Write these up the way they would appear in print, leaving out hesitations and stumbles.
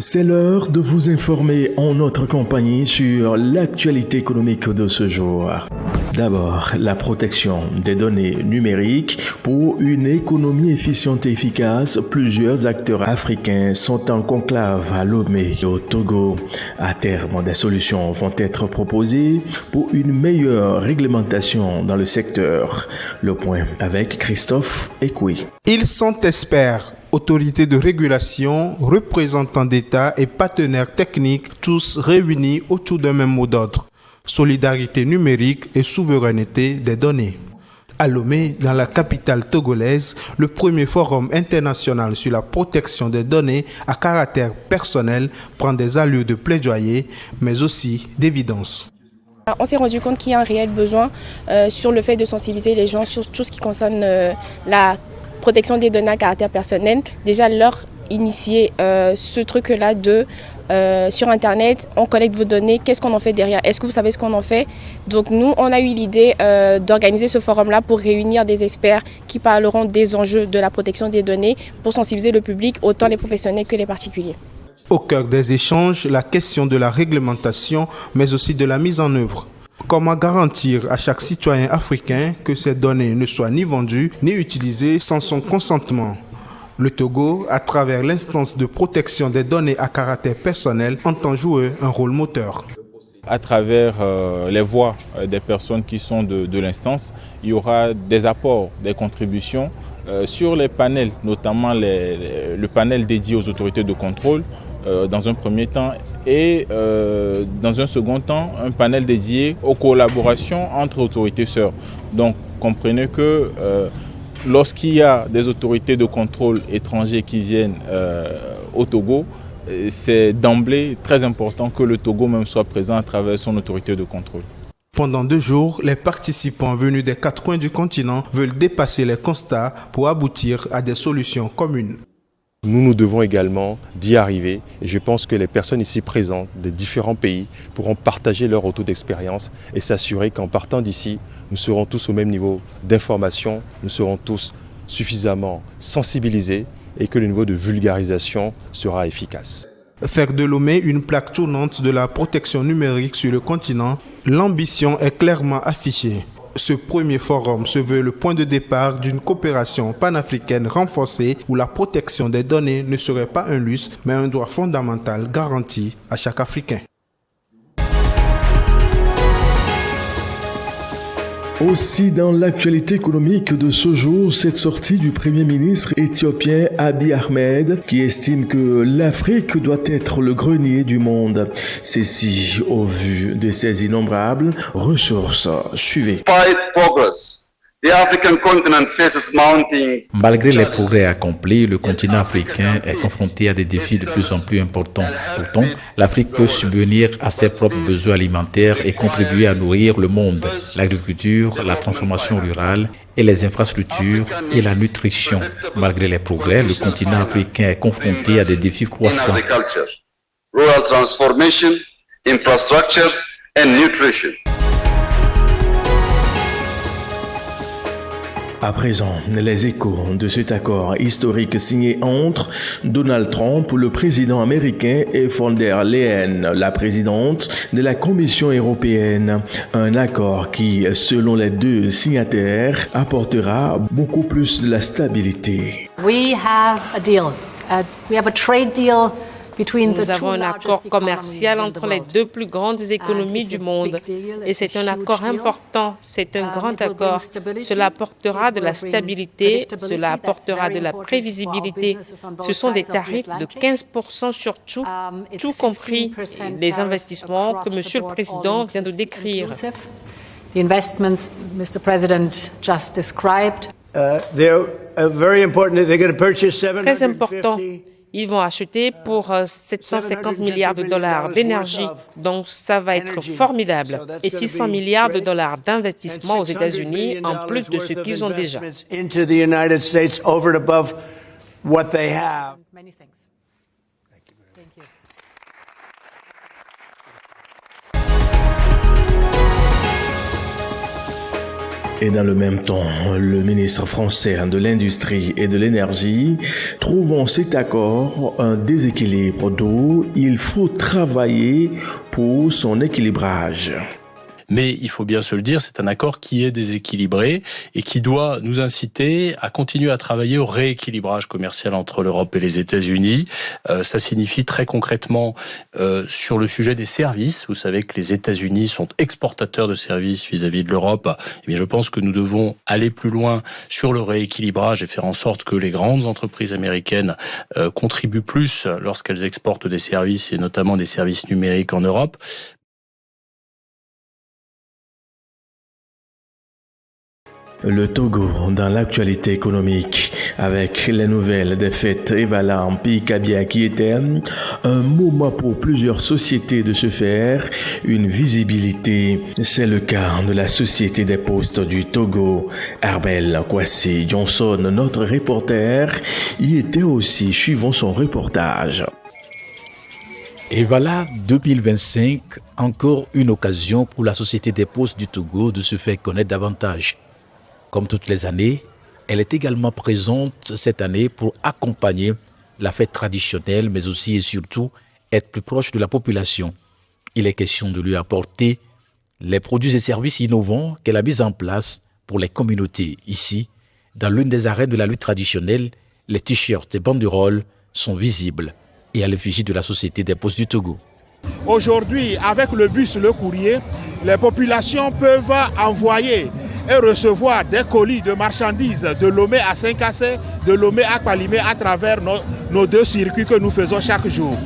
C'est l'heure de vous informer en notre compagnie sur l'actualité économique de ce jour. D'abord, la protection des données numériques pour une économie efficiente et efficace. Plusieurs acteurs africains sont en conclave à Lomé et au Togo. À terme, des solutions vont être proposées pour une meilleure réglementation dans le secteur. Le point avec Christophe Ekoui. Ils sont experts, autorités de régulation, représentants d'État et partenaires techniques, tous réunis autour d'un même mot d'ordre. Solidarité numérique et souveraineté des données. À Lomé, dans la capitale togolaise, le premier forum international sur la protection des données à caractère personnel prend des allures de plaidoyer, mais aussi d'évidence. On s'est rendu compte qu'il y a un réel besoin sur le fait de sensibiliser les gens sur tout ce qui concerne la protection des données à caractère personnel. Déjà leur initier ce truc-là de sur Internet, on collecte vos données, qu'est-ce qu'on en fait derrière? Est-ce que vous savez ce qu'on en fait? Donc nous, on a eu l'idée d'organiser ce forum-là pour réunir des experts qui parleront des enjeux de la protection des données pour sensibiliser le public, autant les professionnels que les particuliers. Au cœur des échanges, la question de la réglementation, mais aussi de la mise en œuvre. Comment garantir à chaque citoyen africain que ces données ne soient ni vendues ni utilisées sans son consentement? Le Togo, à travers l'instance de protection des données à caractère personnel, entend jouer un rôle moteur. À travers les voix des personnes qui sont de l'instance, il y aura des apports, des contributions sur les panels, notamment le panel dédié aux autorités de contrôle dans un premier temps et dans un second temps, un panel dédié aux collaborations entre autorités sœurs. Donc comprenez que lorsqu'il y a des autorités de contrôle étrangers qui viennent au Togo, c'est d'emblée très important que le Togo même soit présent à travers son autorité de contrôle. Pendant 2 jours, les participants venus des 4 coins du continent veulent dépasser les constats pour aboutir à des solutions communes. Nous devons également d'y arriver et je pense que les personnes ici présentes des différents pays pourront partager leur retour d'expérience et s'assurer qu'en partant d'ici, nous serons tous au même niveau d'information, nous serons tous suffisamment sensibilisés et que le niveau de vulgarisation sera efficace. Faire de Lomé une plaque tournante de la protection numérique sur le continent, l'ambition est clairement affichée. Ce premier forum se veut le point de départ d'une coopération panafricaine renforcée où la protection des données ne serait pas un luxe, mais un droit fondamental garanti à chaque Africain. Aussi dans l'actualité économique de ce jour, cette sortie du Premier ministre éthiopien Abiy Ahmed qui estime que l'Afrique doit être le grenier du monde. Ceci au vu de ses innombrables ressources. Suivez. Malgré les progrès accomplis, le continent africain est confronté à des défis de plus en plus importants. Pourtant, l'Afrique peut subvenir à ses propres besoins alimentaires et contribuer à nourrir le monde. L'agriculture, la transformation rurale et les infrastructures et la nutrition. Malgré les progrès, le continent africain est confronté à des défis croissants. Rural transformation, infrastructure and nutrition. À présent, les échos de cet accord historique signé entre Donald Trump, le président américain, et von der Leyen, la présidente de la Commission européenne. Un accord qui, selon les deux signataires, apportera beaucoup plus de la stabilité. We have a deal. We have a trade deal. Nous avons un accord commercial entre les 2 plus grandes économies du monde et c'est un accord important, c'est un grand accord. Cela apportera de la stabilité, cela apportera de la prévisibilité. Ce sont des tarifs de 15% sur tout, tout compris les investissements que Monsieur le Président vient de décrire. The investments Mr. President just described. Très important. Ils vont acheter pour 750 milliards de dollars d'énergie. Donc, ça va être formidable. Et 600 milliards de dollars d'investissement aux États-Unis en plus de ce qu'ils ont déjà. Et dans le même temps, le ministre français de l'Industrie et de l'Énergie trouve en cet accord un déséquilibre d'eau. Il faut travailler pour son équilibrage. Mais il faut bien se le dire, c'est un accord qui est déséquilibré et qui doit nous inciter à continuer à travailler au rééquilibrage commercial entre l'Europe et les États-Unis. Ça signifie très concrètement sur le sujet des services. Vous savez que les États-Unis sont exportateurs de services vis-à-vis de l'Europe. Eh bien, je pense que nous devons aller plus loin sur le rééquilibrage et faire en sorte que les grandes entreprises américaines contribuent plus lorsqu'elles exportent des services et notamment des services numériques en Europe. Le Togo dans l'actualité économique avec les nouvelles défaites Evala en pays Kabia qui était un moment pour plusieurs sociétés de se faire une visibilité. C'est le cas de la Société des Postes du Togo. Arbel Kwasi Johnson, notre reporter, y était aussi suivant son reportage. Et voilà 2025, encore une occasion pour la Société des Postes du Togo de se faire connaître davantage. Comme toutes les années, elle est également présente cette année pour accompagner la fête traditionnelle, mais aussi et surtout être plus proche de la population. Il est question de lui apporter les produits et services innovants qu'elle a mis en place pour les communautés. Ici, dans l'une des arènes de la lutte traditionnelle, les t-shirts et banderoles sont visibles et à l'effigie de la Société des Postes du Togo. Aujourd'hui, avec le bus, le courrier, les populations peuvent envoyer et recevoir des colis de marchandises de Lomé à Saint-Cassé, de Lomé à Kwalimé à travers nos deux circuits que nous faisons chaque jour.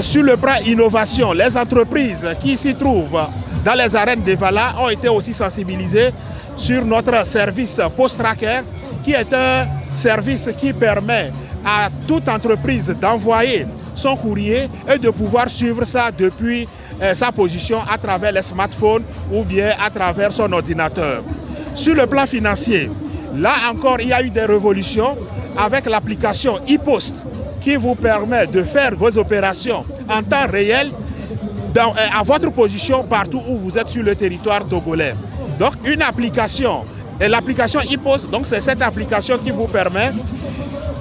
Sur le plan innovation, les entreprises qui s'y trouvent dans les arènes d'Evala ont été aussi sensibilisées sur notre service Post-Tracker, qui est un service qui permet à toute entreprise d'envoyer son courrier et de pouvoir suivre ça depuis sa position à travers les smartphones ou bien à travers son ordinateur. Sur le plan financier, là encore, il y a eu des révolutions avec l'application e-Post qui vous permet de faire vos opérations en temps réel à votre position partout où vous êtes sur le territoire togolais. Donc une application, et l'application e-Post, donc c'est cette application qui vous permet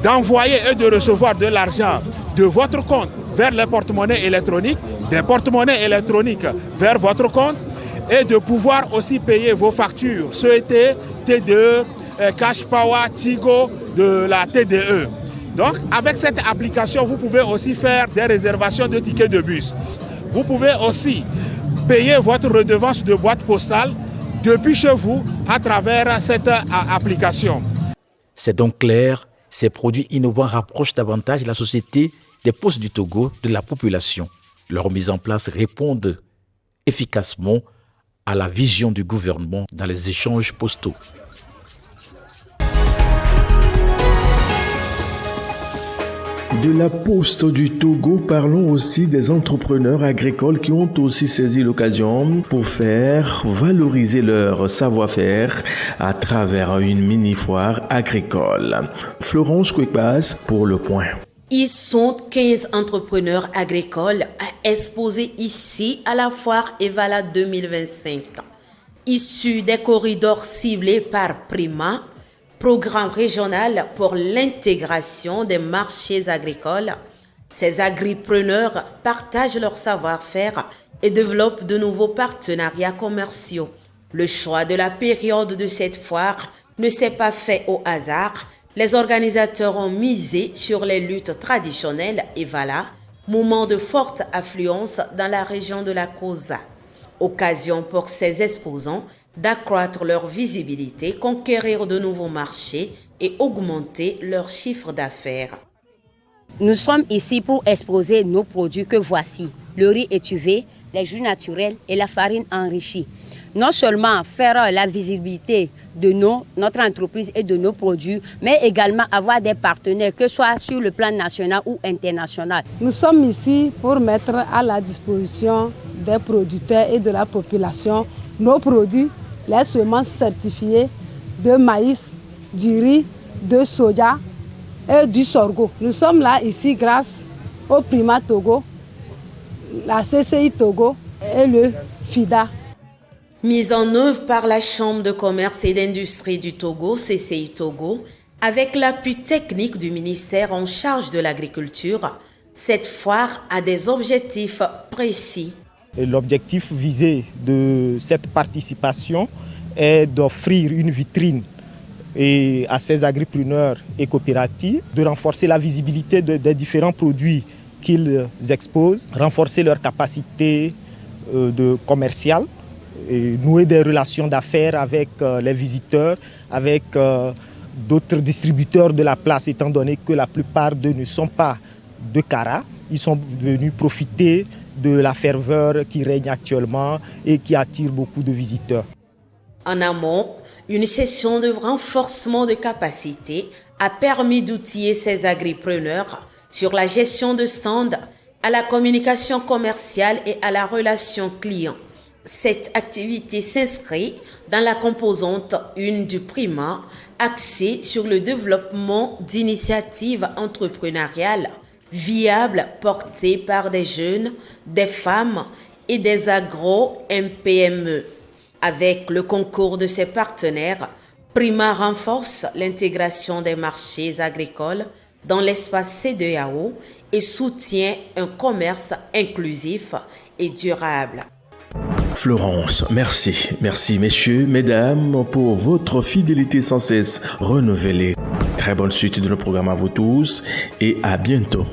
d'envoyer et de recevoir de l'argent de votre compte vers les porte-monnaies électroniques, des porte-monnaies électroniques vers votre compte et de pouvoir aussi payer vos factures SOET, TDE, Cash Power, Tigo, de la TDE. Donc avec cette application, vous pouvez aussi faire des réservations de tickets de bus. Vous pouvez aussi payer votre redevance de boîte postale depuis chez vous à travers cette application. C'est donc clair, ces produits innovants rapprochent davantage la Société des Postes du Togo de la population. Leur mise en place répondent efficacement à la vision du gouvernement dans les échanges postaux. De la Poste du Togo, parlons aussi des entrepreneurs agricoles qui ont aussi saisi l'occasion pour faire valoriser leur savoir-faire à travers une mini-foire agricole. Florence Kwekbas pour Le Point. Ils sont 15 entrepreneurs agricoles à exposer ici à la foire Evala 2025. Issus des corridors ciblés par Prima, programme régional pour l'intégration des marchés agricoles, ces agripreneurs partagent leur savoir-faire et développent de nouveaux partenariats commerciaux. Le choix de la période de cette foire ne s'est pas fait au hasard. Les organisateurs ont misé sur les luttes traditionnelles Evala, moment de forte affluence dans la région de la Kosa. Occasion pour ces exposants d'accroître leur visibilité, conquérir de nouveaux marchés et augmenter leur chiffre d'affaires. Nous sommes ici pour exposer nos produits que voici, le riz étuvé, les jus naturels et la farine enrichie. Non seulement faire la visibilité de notre entreprise et de nos produits, mais également avoir des partenaires, que ce soit sur le plan national ou international. Nous sommes ici pour mettre à la disposition des producteurs et de la population nos produits, les semences certifiées de maïs, du riz, de soja et du sorgho. Nous sommes là ici grâce au Prima Togo, la CCI Togo et le FIDA. Mise en œuvre par la Chambre de commerce et d'industrie du Togo, CCI Togo, avec l'appui technique du ministère en charge de l'agriculture, cette foire a des objectifs précis. L'objectif visé de cette participation est d'offrir une vitrine à ces agripreneurs et coopératives, de renforcer la visibilité des différents produits qu'ils exposent, renforcer leur capacité commerciale, et nouer des relations d'affaires avec les visiteurs, avec d'autres distributeurs de la place, étant donné que la plupart d'eux ne sont pas de Kara. Ils sont venus profiter de la ferveur qui règne actuellement et qui attire beaucoup de visiteurs. En amont, une session de renforcement de capacité a permis d'outiller ces agripreneurs sur la gestion de stands, à la communication commerciale et à la relation client. Cette activité s'inscrit dans la composante 1 du PRIMA, axée sur le développement d'initiatives entrepreneuriales viables portées par des jeunes, des femmes et des agro-MPME. Avec le concours de ses partenaires, PRIMA renforce l'intégration des marchés agricoles dans l'espace CEDEAO et soutient un commerce inclusif et durable. Florence, merci. Merci messieurs, mesdames, pour votre fidélité sans cesse renouvelée. Très bonne suite de nos programmes à vous tous et à bientôt.